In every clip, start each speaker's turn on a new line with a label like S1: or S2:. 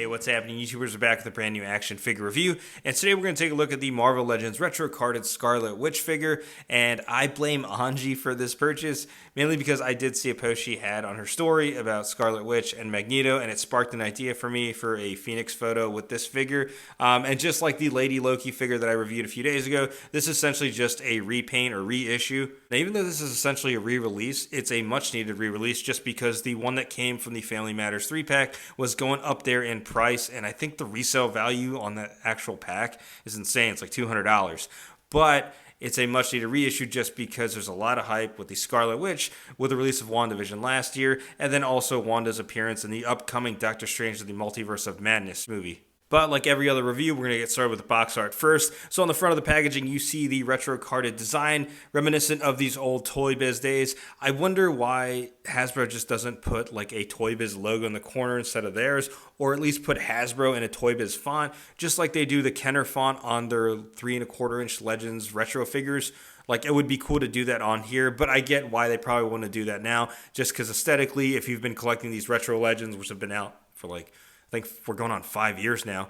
S1: Hey, what's happening? YouTubers are back with a brand new action figure review, and today we're going to take a look at the Marvel Legends retro carded Scarlet Witch figure, and I blame Anji for this purchase, mainly because I did see a post she had on her story about Scarlet Witch and Magneto, and it sparked an idea for me for a Phoenix photo with this figure, and just like the Lady Loki figure that I reviewed a few days ago, this is essentially just a repaint or reissue. Now, even though this is essentially a re-release, it's a much-needed re-release just because the one that came from the Family Matters 3-pack was going up there in price, and I think the resale value on that actual pack is insane. It's like $200. But it's a much needed reissue just because there's a lot of hype with the Scarlet Witch with the release of WandaVision last year, and then also Wanda's appearance in the upcoming Doctor Strange of the Multiverse of Madness movie. But like every other review, we're going to get started with the box art first. So on the front of the packaging, you see the retro carded design, reminiscent of these old Toy Biz days. I wonder why Hasbro just doesn't put like a Toy Biz logo in the corner instead of theirs, or at least put Hasbro in a Toy Biz font, just like they do the Kenner font on their 3¼ inch Legends retro figures. Like, it would be cool to do that on here, but I get why they probably want to do that now, just because aesthetically, if you've been collecting these retro Legends, which have been out for like, I think we're going on 5 years now,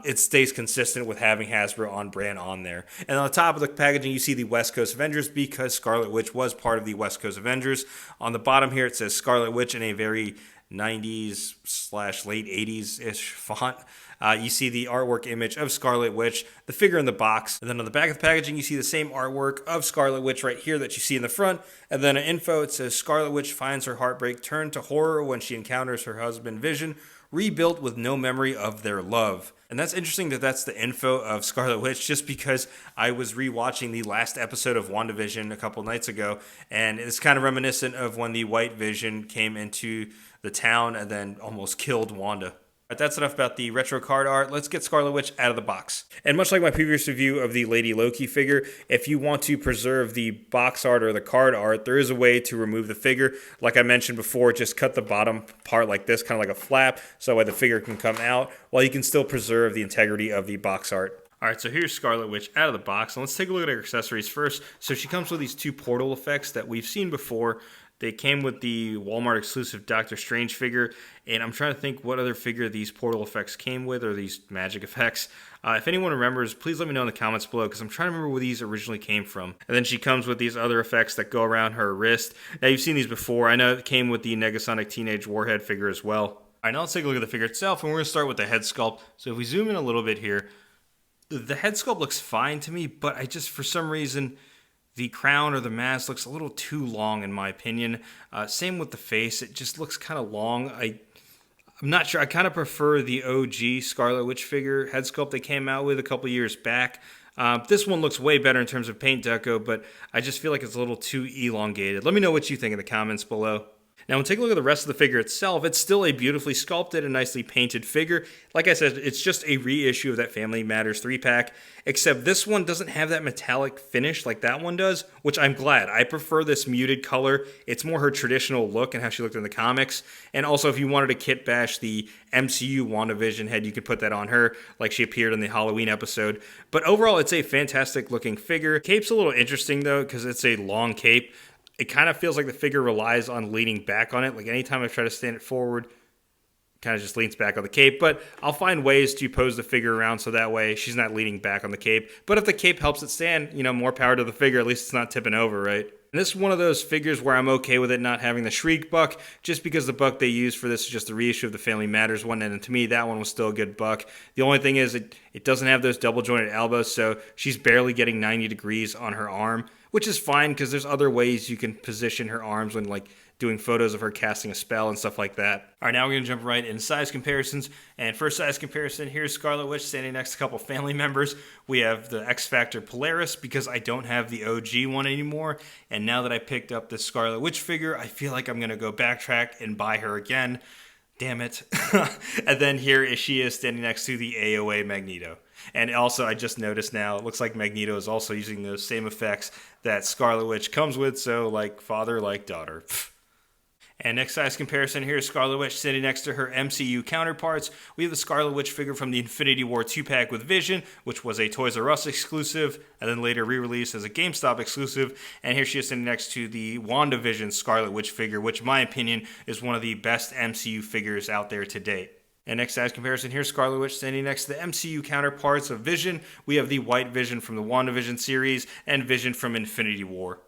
S1: it stays consistent with having Hasbro on brand on there. And on the top of the packaging, you see the West Coast Avengers because Scarlet Witch was part of the West Coast Avengers. On the bottom here, it says Scarlet Witch in a very 90s/late 80s-ish font. You see the artwork image of Scarlet Witch, the figure in the box, and then on the back of the packaging, you see the same artwork of Scarlet Witch right here that you see in the front, and then an info, it says Scarlet Witch finds her heartbreak turn to horror when she encounters her husband Vision, rebuilt with no memory of their love. And that's interesting that that's the info of Scarlet Witch, just because I was rewatching the last episode of WandaVision a couple nights ago, and it's kind of reminiscent of when the White Vision came into the town and then almost killed Wanda. But that's enough about the retro card art. Let's get Scarlet Witch out of the box. And much like my previous review of the Lady Loki figure, if you want to preserve the box art or the card art, there is a way to remove the figure. Like I mentioned before, just cut the bottom part like this, kind of like a flap, so that way the figure can come out, while you can still preserve the integrity of the box art. Alright, so here's Scarlet Witch out of the box, and let's take a look at her accessories first. So she comes with these two portal effects that we've seen before. They came with the Walmart exclusive Doctor Strange figure, and I'm trying to think what other figure these portal effects came with, or these magic effects. If anyone remembers, please let me know in the comments below, because I'm trying to remember where these originally came from. And then she comes with these other effects that go around her wrist. Now, you've seen these before. I know it came with the Negasonic Teenage Warhead figure as well. All right, now let's take a look at the figure itself, and we're going to start with the head sculpt. So if we zoom in a little bit here, the head sculpt looks fine to me, but I just, for some reason, the crown or the mask looks a little too long in my opinion. Same with the face. It just looks kind of long. I'm not sure. I kind of prefer the OG Scarlet Witch figure head sculpt they came out with a couple years back. This one looks way better in terms of paint deco, but I just feel like it's a little too elongated. Let me know what you think in the comments below. Now, when we take a look at the rest of the figure itself, it's still a beautifully sculpted and nicely painted figure. Like I said, it's just a reissue of that Family Matters 3-pack, except this one doesn't have that metallic finish like that one does, which I'm glad. I prefer this muted color. It's more her traditional look and how she looked in the comics. And also, if you wanted to kit bash the MCU WandaVision head, you could put that on her, like she appeared in the Halloween episode. But overall, it's a fantastic looking figure. Cape's a little interesting, though, because it's a long cape. It kind of feels like the figure relies on leaning back on it. Like anytime I try to stand it forward, it kind of just leans back on the cape. But I'll find ways to pose the figure around so that way she's not leaning back on the cape. But if the cape helps it stand, more power to the figure. At least it's not tipping over, right? And this is one of those figures where I'm okay with it not having the Shriek buck, just because the buck they used for this is just a reissue of the Family Matters one, and to me, that one was still a good buck. The only thing is it doesn't have those double jointed elbows, so she's barely getting 90 degrees on her arm, which is fine because there's other ways you can position her arms when like doing photos of her casting a spell and stuff like that. All right, now we're going to jump right into size comparisons. And first size comparison, here's Scarlet Witch standing next to a couple family members. We have the X Factor Polaris because I don't have the OG one anymore. And now that I picked up this Scarlet Witch figure, I feel like I'm going to go backtrack and buy her again. Damn it. And then here she is standing next to the AOA Magneto. And also, I just noticed now, it looks like Magneto is also using those same effects that Scarlet Witch comes with, so like father, like daughter. And next size comparison, here is Scarlet Witch sitting next to her MCU counterparts. We have the Scarlet Witch figure from the Infinity War 2-pack with Vision, which was a Toys R Us exclusive, and then later re-released as a GameStop exclusive. And here she is sitting next to the WandaVision Scarlet Witch figure, which in my opinion is one of the best MCU figures out there to date. And next size comparison, here's Scarlet Witch standing next to the MCU counterparts of Vision. We have the White Vision from the WandaVision series and Vision from Infinity War.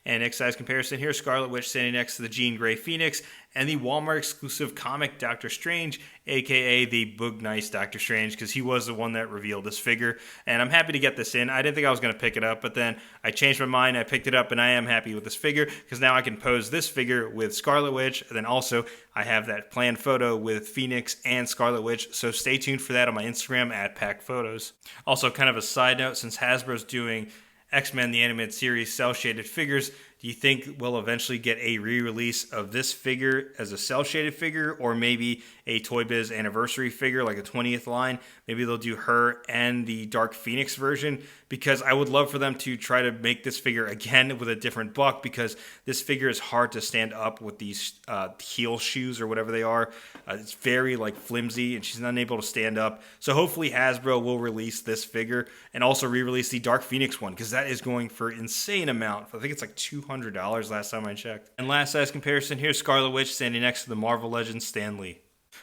S1: And next size comparison, here's Scarlet Witch standing next to the Jean Grey Phoenix and the Walmart exclusive comic Doctor Strange, aka the Boog Nice Doctor Strange, because he was the one that revealed this figure. And I'm happy to get this in. I didn't think I was going to pick it up, but then I changed my mind. I picked it up, and I am happy with this figure because now I can pose this figure with Scarlet Witch. And then also, I have that planned photo with Phoenix and Scarlet Witch, so stay tuned for that on my Instagram at PackPhotos. Also, kind of a side note, since Hasbro's doing X-Men the Animated Series cel-shaded figures, do you think we'll eventually get a re-release of this figure as a cel-shaded figure, or maybe a Toy Biz anniversary figure, like a 20th line? Maybe they'll do her and the Dark Phoenix version, because I would love for them to try to make this figure again with a different buck, because this figure is hard to stand up with these heel shoes or whatever they are. It's very like flimsy, and she's not able to stand up. So hopefully Hasbro will release this figure and also re-release the Dark Phoenix one, because that is going for insane amount. I think it's like $200 last time I checked. And last size comparison, here's Scarlet Witch standing next to the Marvel Legends Stan Lee.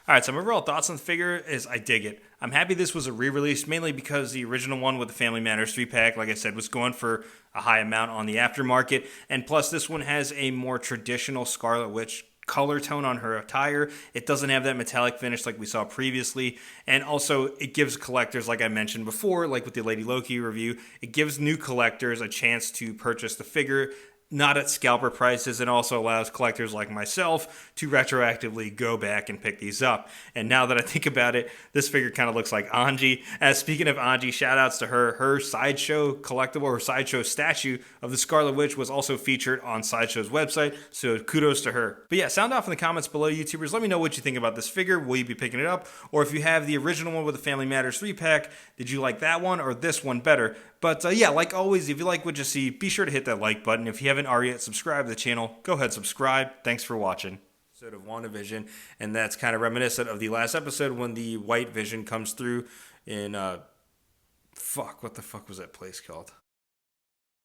S1: Alright, so my overall thoughts on the figure is I dig it. I'm happy this was a re-release, mainly because the original one with the Family Matters 3-pack, like I said, was going for a high amount on the aftermarket. And plus, this one has a more traditional Scarlet Witch color tone on her attire. It doesn't have that metallic finish like we saw previously. And also, it gives collectors, like I mentioned before, like with the Lady Loki review, it gives new collectors a chance to purchase the figure not at scalper prices, and also allows collectors like myself to retroactively go back and pick these up. And now that I think about it, this figure kind of looks like Anji. As speaking of Anji, shout outs to her. Her Sideshow collectible, or Sideshow statue of the Scarlet Witch was also featured on Sideshow's website, so kudos to her. But yeah, sound off in the comments below, YouTubers. Let me know what you think about this figure. Will you be picking it up? Or if you have the original one with the Family Matters 3-pack, did you like that one or this one better? But yeah, like always, if you like what you see, be sure to hit that like button. If you haven't already yet subscribed to the channel, go ahead, subscribe. Thanks for watching. Episode of WandaVision, and that's kind of reminiscent of the last episode when the White Vision comes through in, what the fuck was that place called?